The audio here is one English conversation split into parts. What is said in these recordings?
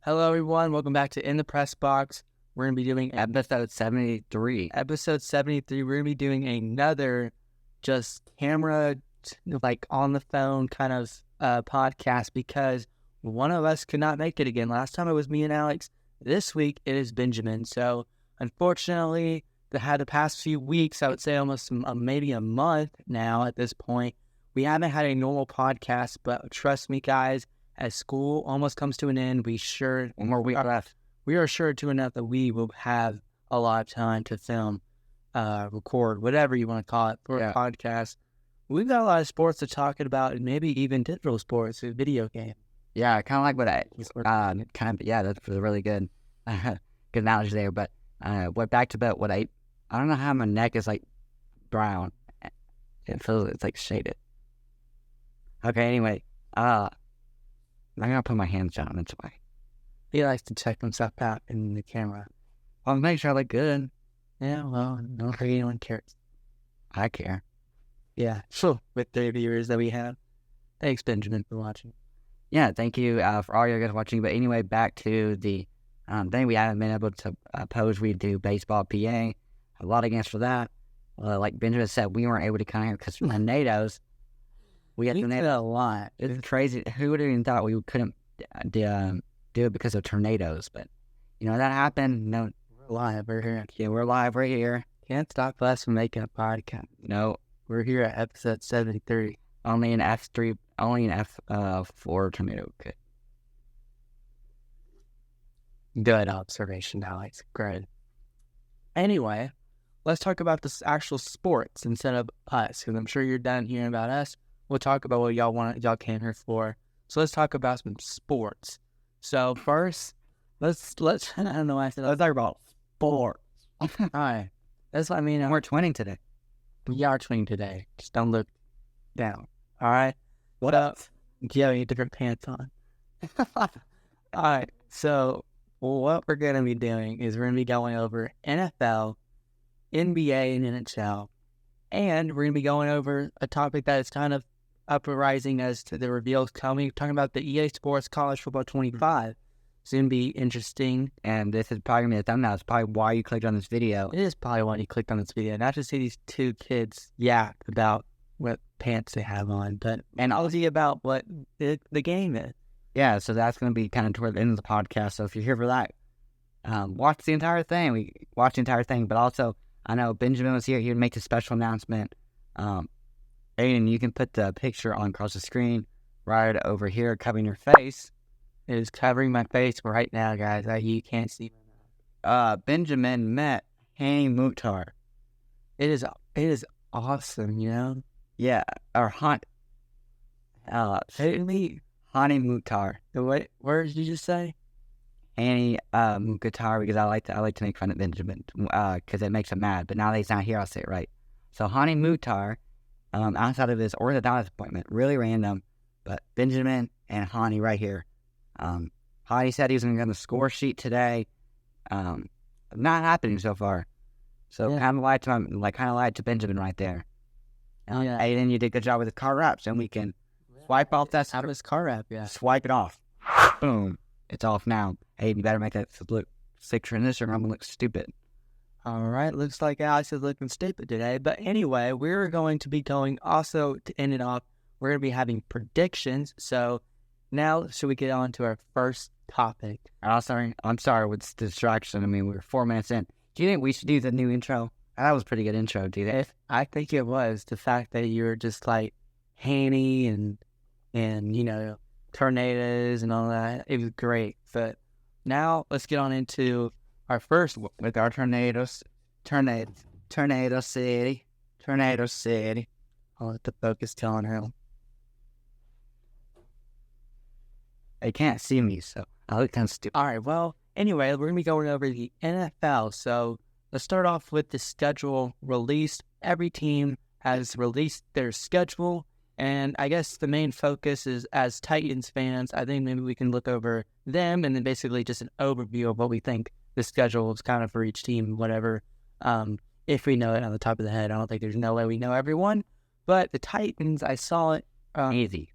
Hello, everyone. Welcome back to In the Pressbox. We're going to be doing Episode 73. episode 73. We're going to be doing another just camera, like on the phone kind of podcast because one of us could not make it again. Last time it was me and Alex. This week it is Benjamin. So unfortunately, the past few weeks, I would say almost maybe a month now at this point, we haven't had a normal podcast, but trust me, guys, as school almost comes to an end, One more week left. we are sure to enough that we will have a lot of time to film, record, whatever you want to call it, for a podcast. We've got a lot of sports to talk about, and maybe even digital sports, a video game. Yeah, kind of like what that's really good. Good analogy there. But back to what I don't know how my neck is like brown. It's like shaded. Okay, anyway, I'm gonna put my hands down. That's why. He likes to check himself out in the camera. I'll make sure I look good. Yeah, well, no, anyone cares. I care. Yeah, sure. With the viewers that we have. Thanks, Benjamin, for watching. Yeah, thank you for all you guys watching. But anyway, back to the thing we haven't been able to pose. We do baseball, PA. A lot against for that. Like Benjamin said, we weren't able to come here because tornadoes. We had tornadoes a lot. It's crazy. Who would have even thought we couldn't do it because of tornadoes? But that happened. No, We're live. We're here. yeah, we're live. We're here. Can't stop us from making a podcast. No, We're here at episode 73. only an F3, only an F4 tornado could. Good observation, Alex. Great. Anyway, let's talk about the actual sports instead of us, because I'm sure you're done hearing about us. We'll talk about what y'all came here for. So let's talk about some sports. So first, let's I don't know why I said Let's talk about sports. all right. That's what I mean. We're twinning today. We are twinning today. Just don't look down. All right. What up? Yeah, you have different pants on. All right. So what we're going to be doing is we're going to be going over NFL, NBA, and NHL. And we're going to be going over a topic that is kind of uprising as to the reveals coming. Talking about the EA Sports College Football 25. It's going to be interesting. And this is probably going to be a thumbnail. It's probably why you clicked on this video. It is probably why you clicked on this video. Not to see these two kids yak about what pants they have on, but and also about what the game is. Yeah, so that's going to be kind of toward the end of the podcast. So if you're here for that, watch the entire thing. We watch the entire thing. But also, I know Benjamin was here. He would make a special announcement. Aiden, you can put the picture on across the screen right over here, covering your face. It is covering my face right now, guys. You can't see my mouth. Benjamin met Hani Mukhtar. It is awesome, you know? Yeah, or Hani Mukhtar. What did you just say? Hani Mukhtar, because I like to make fun of Benjamin because it makes him mad. But now that he's not here, I'll say it right. So Hani Mukhtar, outside of his orthodontist appointment, really random, but Benjamin and Hani right here. Hani said he was going to get on the score sheet today. Not happening so far. So Yeah. kind of lied to Benjamin right there. Yeah. Aiden, you did a good job with the car wraps, and we can swipe off that. How does car wrap? Yeah. Swipe it off. Boom. It's off now. Aiden, you better make that look sick transition or I'm going to look stupid. All right. Looks like Alex is looking stupid today. But anyway, we're going to be going also to end it off. We're going to be having predictions. So now, should we get on to our first topic? I'm sorry with this distraction. I mean, we're 4 minutes in. Do you think we should do the new intro? That was a pretty good intro, do you think? I think it was the fact that you were just like Hanny and tornadoes and all that. It was great. But now let's get on into our first With our tornadoes. Tornado City. Tornado City. I'll let the focus tell on him. They can't see me, so I look kind of stupid. All right. Well, anyway, we're going to be going over the NFL. So let's start off with the schedule released. Every team has released their schedule. And I guess the main focus is, as Titans fans, I think maybe we can look over them and then basically just an overview of what we think the schedule is kind of for each team, whatever. If we know it on the top of the head, I don't think there's no way we know everyone. But the Titans, I saw it. Easy.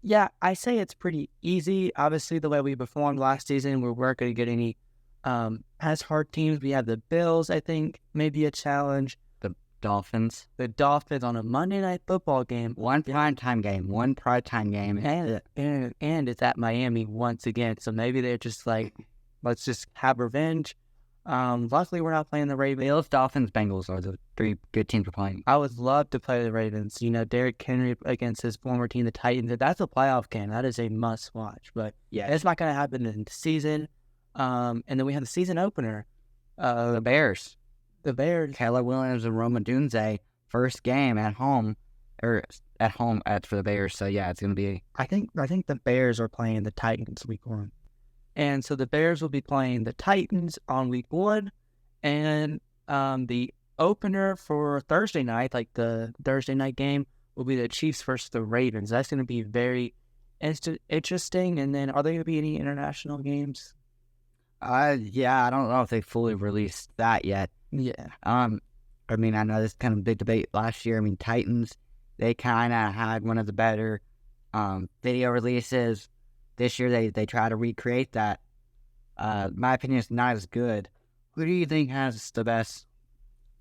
Yeah, I say it's pretty easy. Obviously, the way we performed last season, we weren't going to get any as hard teams. We have the Bills, I think, maybe a challenge. The Dolphins. The Dolphins on a Monday Night Football game. One primetime game. And it's at Miami once again. So maybe they're just like, let's just have revenge. Luckily, we're not playing the Ravens. Bills, Dolphins, Bengals are the three good teams we're playing. I would love to play the Ravens. You know, Derrick Henry against his former team, the Titans. That's a playoff game. That is a must watch. But yeah, it's not going to happen in the season. And then we have the season opener. The Bears. The Bears. Keller Williams and Roma Dunze. First game at home. For the Bears. So yeah, it's going to be. I think the Bears are playing the Titans week 1. And so the Bears will be playing the Titans on week 1. And the opener for Thursday night, like the Thursday night game, will be the Chiefs versus the Ravens. That's going to be very interesting. And then are there going to be any international games? Yeah, I don't know if they fully released that yet. Yeah. I mean, I know this kind of big debate last year. I mean, Titans, they kind of had one of the better video releases. This year, they try to recreate that. My opinion is not as good. Who do you think has the best,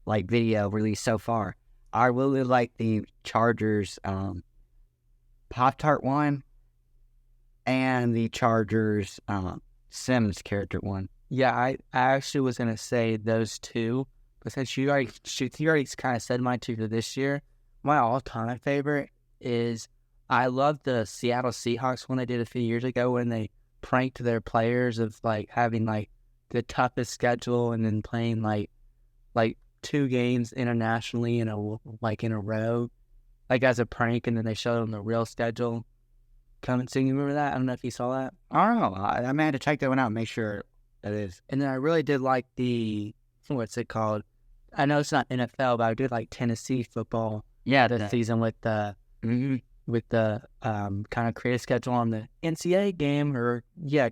video release so far? I really like the Chargers Pop-Tart one and the Chargers Sims character one. Yeah, I actually was going to say those two. But since you already kind of said mine too for this year, my all-time favorite is I love the Seattle Seahawks one they did a few years ago when they pranked their players of having the toughest schedule and then playing like 2 games internationally in a row, as a prank, and then they showed them the real schedule. Come and sing. You remember that? I don't know if you saw that. I don't know. I may have to check that one out and make sure it is. And then I really did like the what's it called? I know it's not NFL, but I did like Tennessee football. Yeah, this season with the kind of creative schedule on the NCAA game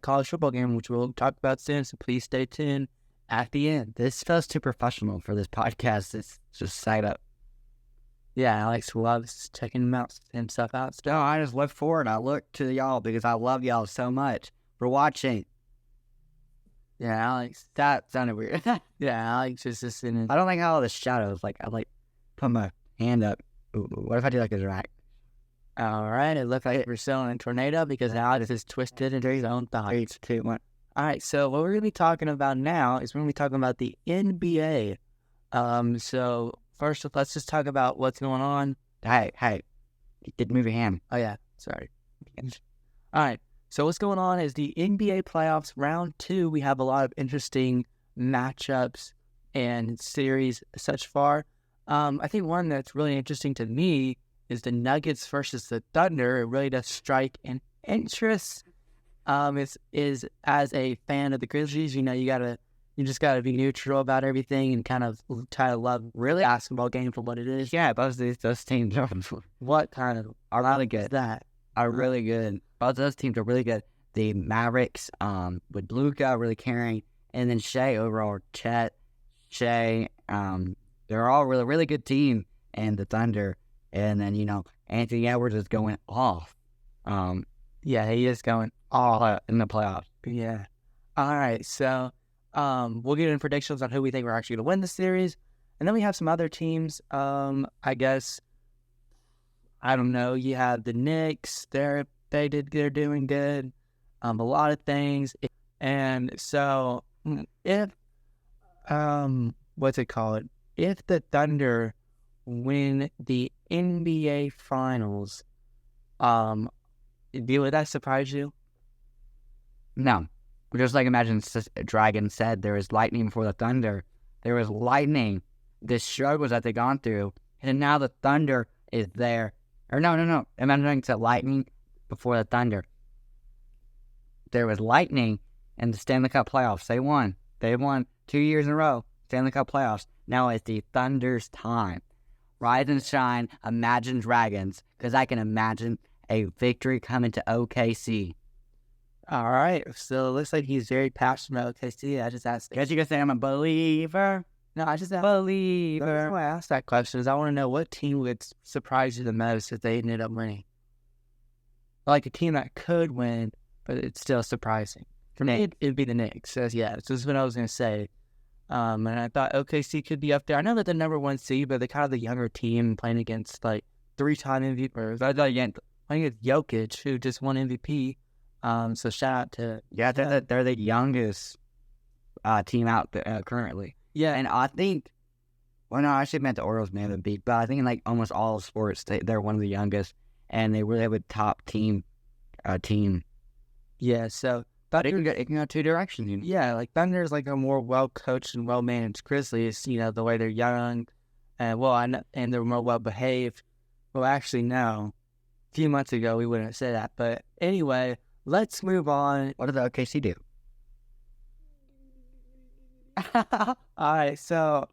college football game, which we'll talk about soon. So please stay tuned at the end. This feels too professional for this podcast. It's just side up. Yeah, Alex loves checking himself out. No, I just look forward. I look to y'all because I love y'all so much for watching. Yeah, Alex. That sounded weird. Yeah, Alex is just in it. I don't like all the shadows. I put my hand up. Ooh, what if I do a direct? All right, it looks like we're still in a tornado because Alex is twisted into his own thoughts. 3, 2, 1. All right, so what we're going to be talking about now is we're going to be talking about the NBA. So first, let's just talk about what's going on. Hey, you did move your hand. Oh, yeah, sorry. All right, so what's going on is the NBA playoffs round 2. We have a lot of interesting matchups and series such far. I think one that's really interesting to me is the Nuggets versus the Thunder. It really does strike an interest. Is as a fan of the Grizzlies, you just gotta be neutral about everything and kind of try to love really basketball game for what it is. Yeah, both those teams are what kind of are really good. That are really good. Both those teams are really good. The Mavericks, with Luka really carrying, and then Shea overall, Chet, Shea, they're all really, really good team. And the Thunder, and then Anthony Edwards is going off. Yeah, he is going off in the playoffs. Yeah. All right, so we'll get in predictions on who we think we're actually going to win the series, and then we have some other teams. I guess I don't know. You have the Knicks. They're doing good. A lot of things, and so if what's it called? If the Thunder win the NBA Finals, would that surprise you? No. Just imagine Dragon said, there was lightning before the thunder. There was lightning, the struggles that they've gone through, and now the thunder is there. Or no. Imagine said lightning before the thunder. There was lightning in the Stanley Cup playoffs. They won. They won 2 years in a row, Stanley Cup playoffs. Now it's the Thunder's time. Rise and shine, imagine Dragons, because I can imagine a victory coming to OKC. All right, so it looks like he's very passionate about OKC. I just asked. Guess you can say I'm a believer. No, I just asked. Believer. That's why I asked that question. Is I want to know what team would surprise you the most if they ended up winning. like a team that could win, but it's still surprising. For me, it'd be the Knicks. So, yeah, so this is what I was going to say. And I thought OKC could be up there. I know that the number one seed, but they're kind of the younger team playing against like 3-time MVP, or playing against Jokic, who just won MVP. So shout out to they're the youngest team out currently. Yeah, and I think, well, no, I should meant the Orioles may have beat, but I think in like almost all sports, they're one of the youngest, and they really have a top team. Yeah, so but it can go two directions. You know? Yeah, like Thunder's like a more well coached and well managed Grizzlies. You know, the way they're young, and they're more well behaved. Well, actually, no. A few months ago, we wouldn't have said that. But anyway, let's move on. What did the OKC do? All right, so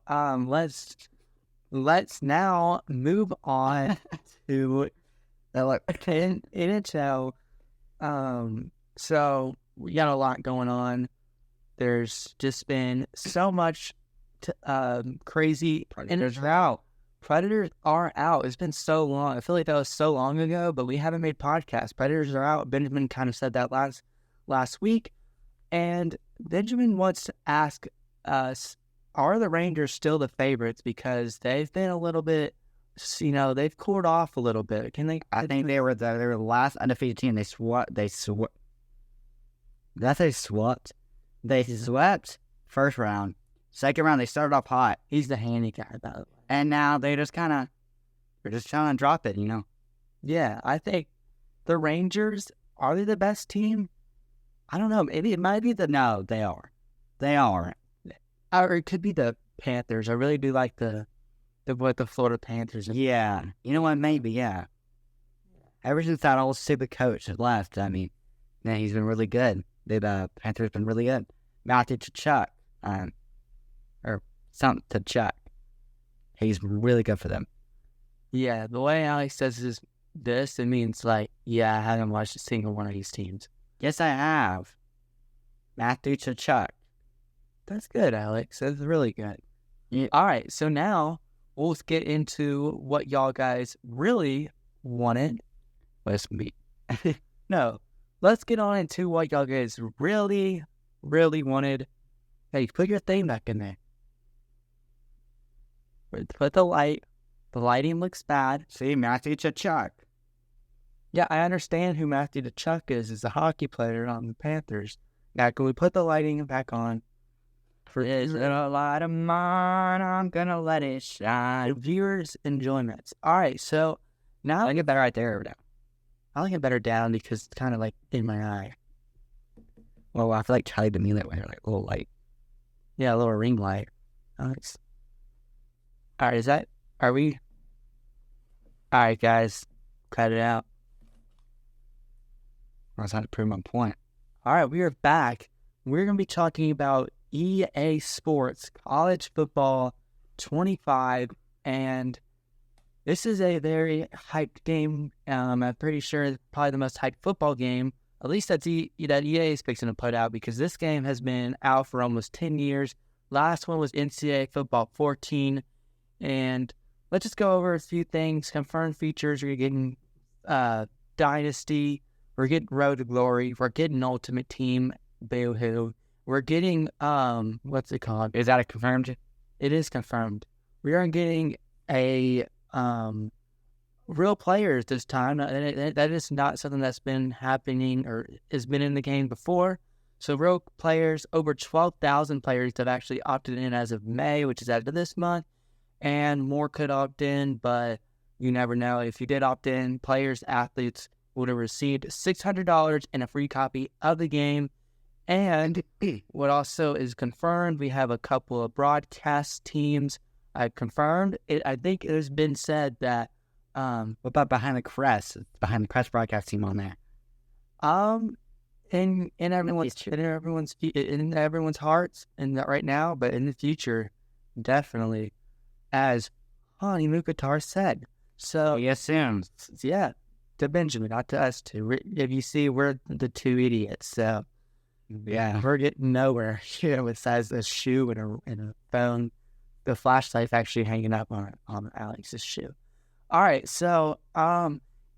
let's now move on to NHL. So we got a lot going on. There's just been so much crazy. Predators are out. Predators are out. It's been so long. I feel like that was so long ago, but we haven't made podcasts. Predators are out. Benjamin kind of said that last week. And Benjamin wants to ask us, are the Rangers still the favorites? Because they've been a little bit, they've cooled off a little bit. I think they were the last undefeated team. They swept. They swept first round. Second round, they started off hot. He's the handy guy, by the way. And now they're just trying to drop it, Yeah, I think the Rangers, are they the best team? I don't know. Maybe it might be No, they are. They are. Or it could be the Panthers. I really do like the Florida Panthers. Yeah. You know what? Maybe, yeah. Ever since that old stupid coach has left, I mean, man, he's been really good. The Panthers been really good. Matthew Tkachuk, or something Tkachuk. He's really good for them. Yeah, the way Alex says this, it means like, yeah, I haven't watched a single one of these teams. Yes, I have. Matthew Tkachuk. That's good, Alex. That's really good. Yeah. All right, so now we'll get into what y'all guys really wanted. No, let's get on into what y'all guys really, really wanted. Hey, put your thing back in there. Put the light. The lighting looks bad. See, Matthew Tkachuk. Yeah, I understand who Matthew Tkachuk is. He's a hockey player on the Panthers. Now, can we put the lighting back on? Is it a light of mine? I'm gonna let it shine. Viewers' enjoyments. All right, so now I like it better right there. I like it better down because it's kind of like in my eye. Well, I feel like Charlie D'Amelio that way, like a little light. Yeah, a little ring light. Nice. All right, are we? All right, guys, cut it out. I was trying to prove my point. All right, we are back. We're going to be talking about EA Sports College Football 25, and this is a very hyped game. I'm pretty sure it's probably the most hyped football game, at least that EA is fixing to put out, because this game has been out for almost 10 years. Last one was NCAA Football 14, and let's just go over a few things. Confirmed features, we're getting Dynasty, we're getting Road to Glory, we're getting Ultimate Team, Boo-hoo. We're getting, what's it called? Is that a confirmed? It is confirmed. We are getting a real players this time. That is not something that's been happening or has been in the game before. So real players, over 12,000 players that have actually opted in as of May, which is as of this month. And more could opt in, but you never know. If you did opt in, players, athletes would have received $600 and a free copy of the game. And what also is confirmed, we have a couple of broadcast teams confirmed. I think it has been said that what about Behind the Crest broadcast team on there? In everyone's hearts, and that right now, but in the future, definitely, as Hani Mukhtar said. So we assume, yeah, to Benjamin, not to us two. If you see, we're the two idiots. So yeah, we're getting nowhere. Besides a shoe and a phone, the flashlight's actually hanging up on Alex's shoe. All right, so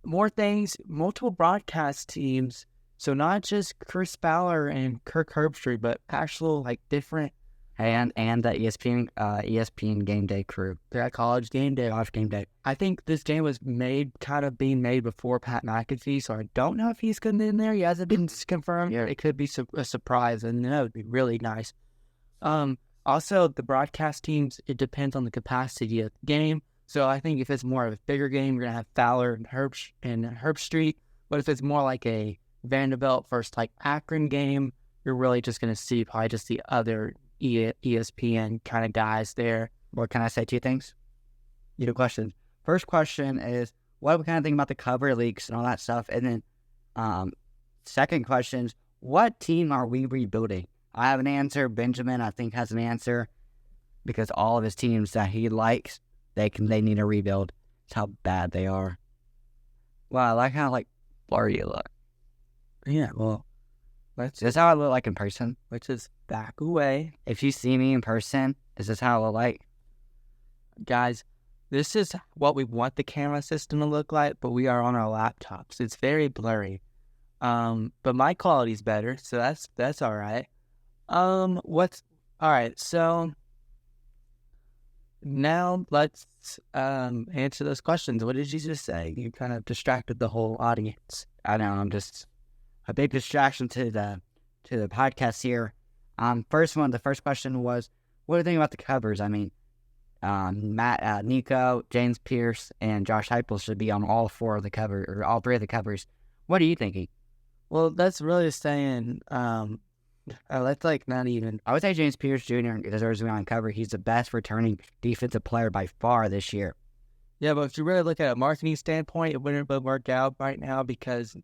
more things, multiple broadcast teams. So not just Chris Ballard and Kirk Herbstreit, but actual like different and the ESPN Game Day crew. that college game day. College Game Day. I think this game was being made before Pat McAfee, so I don't know if he's going to be in there. He hasn't been confirmed. Yeah. It could be a surprise, and that would be really nice. Also, the broadcast teams, it depends on the capacity of the game. So I think if it's more of a bigger game, you're going to have Fowler and Herbstreit. But if it's more like a Vanderbilt versus like Akron game, you're really just going to see probably just the other ESPN kind of guys there. What can I say? 2 things? 2 questions. First question is, what do we kind of think about the cover leaks and all that stuff? And then second question is, what team are we rebuilding? I have an answer. Benjamin, I think, has an answer, because all of his teams that he likes, they need a rebuild. It's how bad they are. Wow, I like how blurry you look. Yeah, well, Is this how I look like in person? let's just back away. If you see me in person, is this how I look like? Guys, this is what we want the camera system to look like, but we are on our laptops. It's very blurry. But my quality's better, so that's all right. All right, so now let's answer those questions. What did you just say? You kind of distracted the whole audience. I know, I'm just a big distraction to the podcast here. The first question was, what do you think about the covers? I mean, Nico, James Pierce, and Josh Heupel should be on all 4 of the cover, or all 3 of the covers. What are you thinking? Well, that's really saying, that's like not even. I would say James Pierce Jr. deserves to be on cover. He's the best returning defensive player by far this year. Yeah, but if you really look at a marketing standpoint, it wouldn't work out right now, because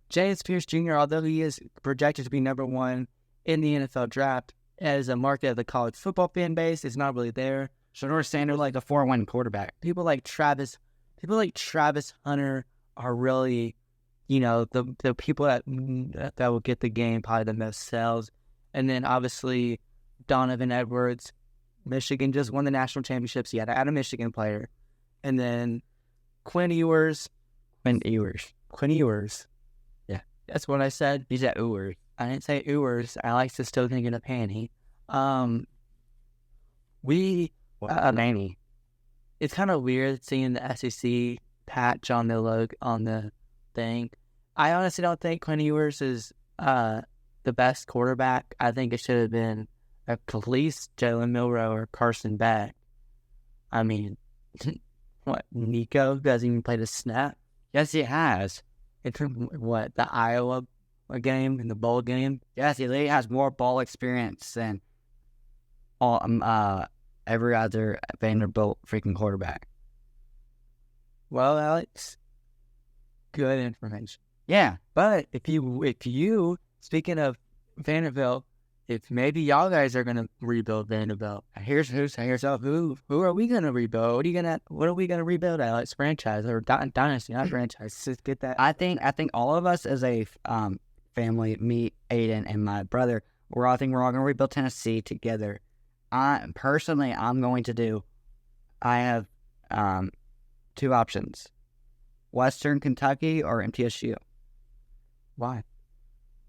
James Pierce Jr., although he is projected to be number 1 in the NFL draft, as a market of the college football fan base, is not really there. Shador Sanders like a 4-1 quarterback. People like Travis Hunter are really, the people that will get the game probably the most sales. And then obviously Donovan Edwards, Michigan just won the national championships. He had a Michigan player. And then Quinn Ewers. Yeah, that's what I said. He's at Ewers. I didn't say Ewers. I like to still think in a panty. Manny. It's kind of weird seeing the SEC patch on the logo on the thing. I honestly don't think Quinn Ewers is the best quarterback. I think it should have been at least Jalen Milroe or Carson Beck. I mean, what, Nico doesn't even play the snap? Yes, he has. It's what, the Iowa game and the bowl game? Yes, he has more ball experience than every other Vanderbilt freaking quarterback. Well, Alex, good information. Yeah, but if you speaking of Vanderbilt, if maybe y'all guys are gonna rebuild Vanderbilt, who are we gonna rebuild? What are we gonna rebuild, Alex? Franchise or dynasty, not franchise. Just get that. I think all of us as a family, me, Aiden, and my brother, we're all gonna rebuild Tennessee together. I have 2 options: Western Kentucky or MTSU. Why?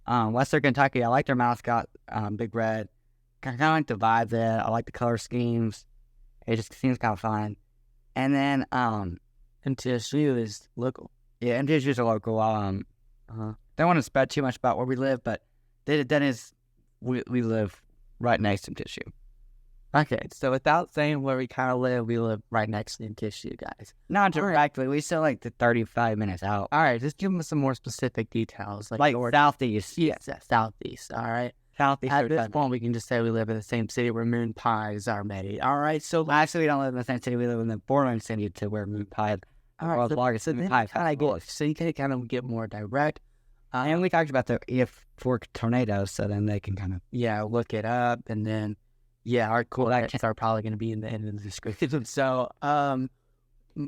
Western Kentucky, I like their mascot, Big Red. Kind of like the vibe there. I like the color schemes. It just seems kind of fun. And then MTSU is local. Yeah, MTSU is a local. Don't want to spread too much about where we live, but we live right next to MTSU. Okay, so without saying where we kind of live, we live right next to MTSU, guys. Not directly. We still like the 35 minutes out. All right, just give them some more specific details. Like southeast. Yes, southeast. All right. Southeast. At this point, we can just say we live in the same city where moon pies are made. All right, so actually, we don't live in the same city. We live in the bordering city to where moon pie. All right, so you can kind of get more direct. And we talked about the EF4 tornadoes, so then they can kind of look it up, and then our coordinates are probably going to be in the end of the description. So,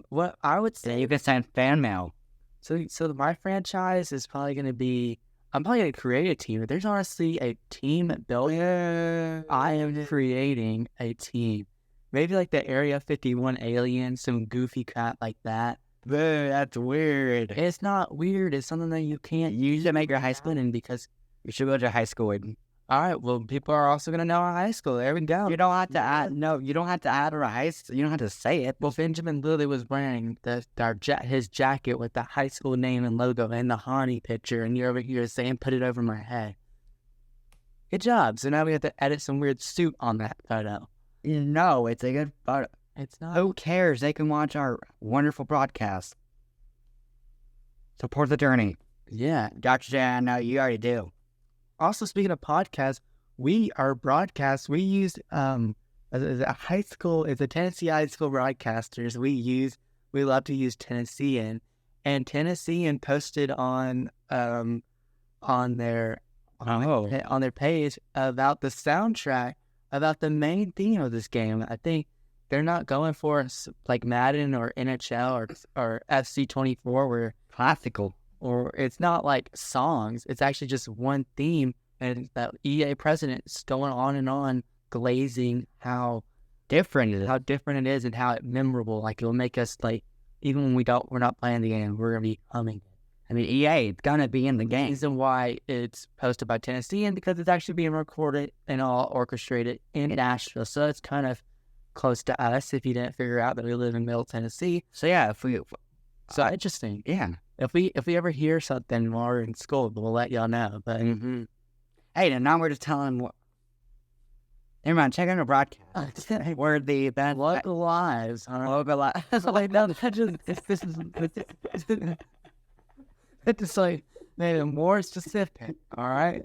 what I would say, you can send fan mail. So my franchise is probably going to be. I'm probably going to create a team. If there's honestly a team built, I am creating a team. Maybe like the Area 51 aliens, some goofy crap like that. Boo, that's weird. It's not weird. It's something that you can't You should make your high school, in because. you should build your high school. Aiden. All right, well, people are also gonna know our high school. There we go. You don't have to add, no, you don't have to add our high school. You don't have to say it. Well, Benjamin literally was wearing his jacket with the high school name and logo and the Hani picture, and you're over here saying, "Put it over my head." Good job. So now we have to edit some weird suit on that photo. No, it's a good photo. It's not. Who cares? They can watch our wonderful broadcast. Support the journey. Yeah. Dr. Jan, no, you already do. Also, speaking of podcasts, our broadcast, we used as a high school, as a Tennessee high school broadcasters, we love to use Tennessean, and Tennessean posted on their page about the soundtrack, about the main theme of this game. I think they're not going for like Madden or NHL or FC24 where Classical. or it's not like songs. It's actually just one theme, and that EA president's going on and on, glazing how Different. it is, and how it's memorable. Like it'll make us like, even when we're not playing the game, we're gonna be humming. I mean, EA, it's gonna be in the The game. reason why it's posted by Tennessee, and because it's actually being recorded and all orchestrated in Nashville, so it's kind of close to us. If you didn't figure out that we live in Middle Tennessee, So yeah, so interesting. yeah. If we ever hear something while we're in school, we'll let y'all know. But Hey, and now we're just telling what. Never mind, check out our broadcast. We're the band. local lives, Local li- like no, that just it's just like made it more specific. All right.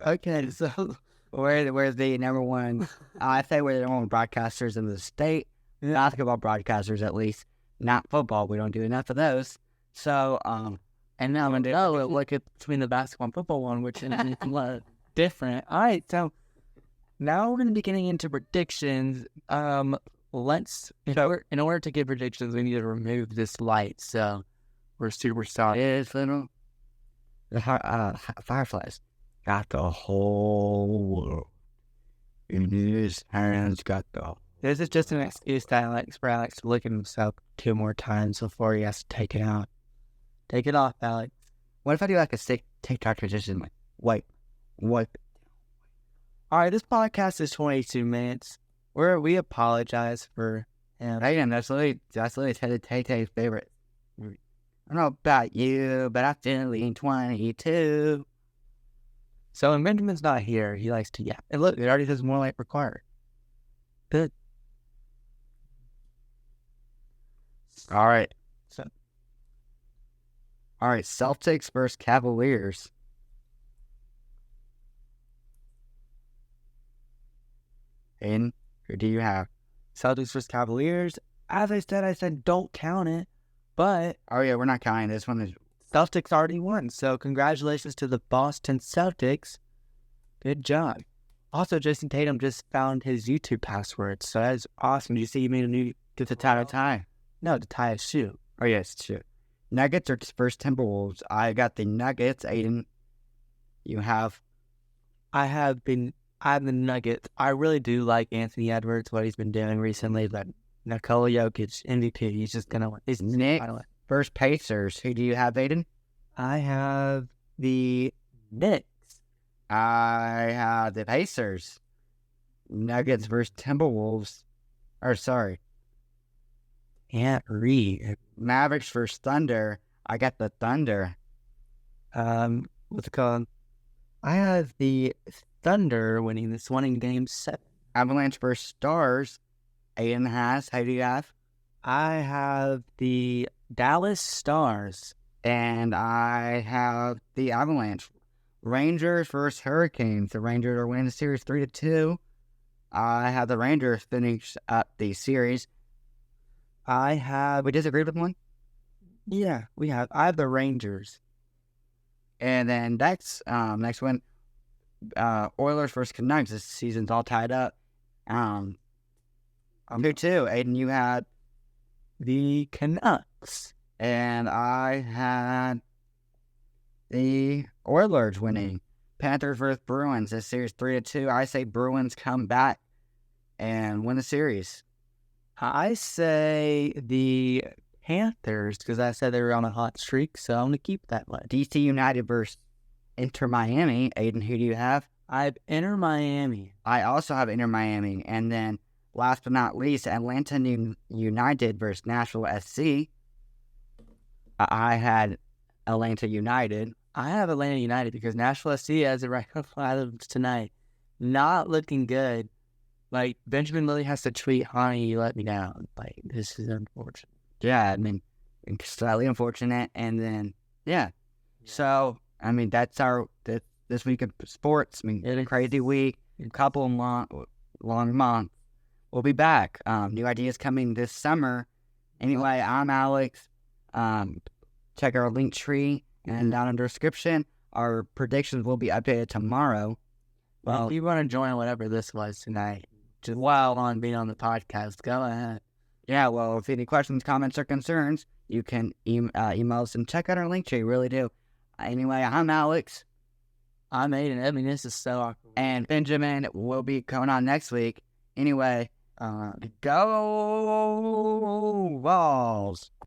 Okay, so We're the number one. I say we're the number one broadcasters in the state. Basketball broadcasters, at least. Not football. We don't do enough of those. So, and now I'm gonna look at between the basketball and football one, which is a lot different. All right, so now we're gonna be getting into predictions. Let's in order to give predictions, we need to remove this light. So we're super sorry. it's little. The Fireflies got the whole world in his hands. Got the. This is just an excuse for Alex to look at himself 2 more times before he has to take it out. Take it off, Alex. What if I do like a sick TikTok transition? Like, what? All right, this podcast is 22 minutes. We apologize for him. Aiden, that's literally Tay-Tay's favorite. I don't know about you, but I'm feeling 22. So when Benjamin's not here, he likes to yap. And look, it already says more light required. Good. All right. So, All right, Celtics versus Cavaliers. Aiden, who do you have? Celtics versus Cavaliers. As I said don't count it. But Oh yeah, we're not counting this one. Is Celtics already won. So congratulations to the Boston Celtics. Good job. Also, Jason Tatum just found his YouTube password. So that's awesome. Did you see he made a new... to tie? No, to tie a shoe. Oh yes, shoot. Nuggets are first Timberwolves. I got the Nuggets. Aiden, you have. I have the Nuggets. I really do like Anthony Edwards, what he's been doing recently, but Nikola Jokic, MVP, he's just going to win. He's Nick versus Pacers. Who do you have, Aiden? I have the Knicks. I have the Pacers. Nuggets versus Timberwolves. Or sorry. Can't read. Mavericks versus Thunder. I got the Thunder. What's it called? I have the Thunder winning this one in Game 7. Avalanche versus Stars. Aiden has. Who do you have? I have the Dallas Stars. And I have the Avalanche. Rangers versus Hurricanes. The Rangers are winning the series 3-2. I have the Rangers finish up the series. We disagreed with one? Yeah, I have the Rangers. And then next one, Oilers versus Canucks. This season's all tied up. 2-2. Aiden, you had the Canucks. And I had the Oilers winning. Panthers versus Bruins. This series 3-2. I say Bruins come back and win the series. I say the Panthers because I said they were on a hot streak, so I'm going to keep that way. DC United versus Inter Miami. Aiden, who do you have? I have Inter Miami. I also have Inter Miami. And then, last but not least, Atlanta United versus Nashville SC. I had Atlanta United. I have Atlanta United because Nashville SC has it right of tonight. Not looking good. Like, Benjamin Lilly has to tweet, honey, you let me down. Like, this is unfortunate. Yeah, I mean, slightly unfortunate. And then, yeah. So, I mean, that's our this week of sports. I mean, it's a crazy week, a couple of long months. We'll be back. New ideas coming this summer. Anyway, I'm Alex. Check our link tree and down in the description. Our predictions will be updated tomorrow. Well, if you want to join whatever this was tonight, just while on being on the podcast, go ahead. Yeah, well, if you have any questions, comments, or concerns, you can email us and check out our link tree. Really do. Anyway, I'm Alex. I'm Aiden. I mean, this is so awkward. And Benjamin will be coming on next week. Anyway, go Vols!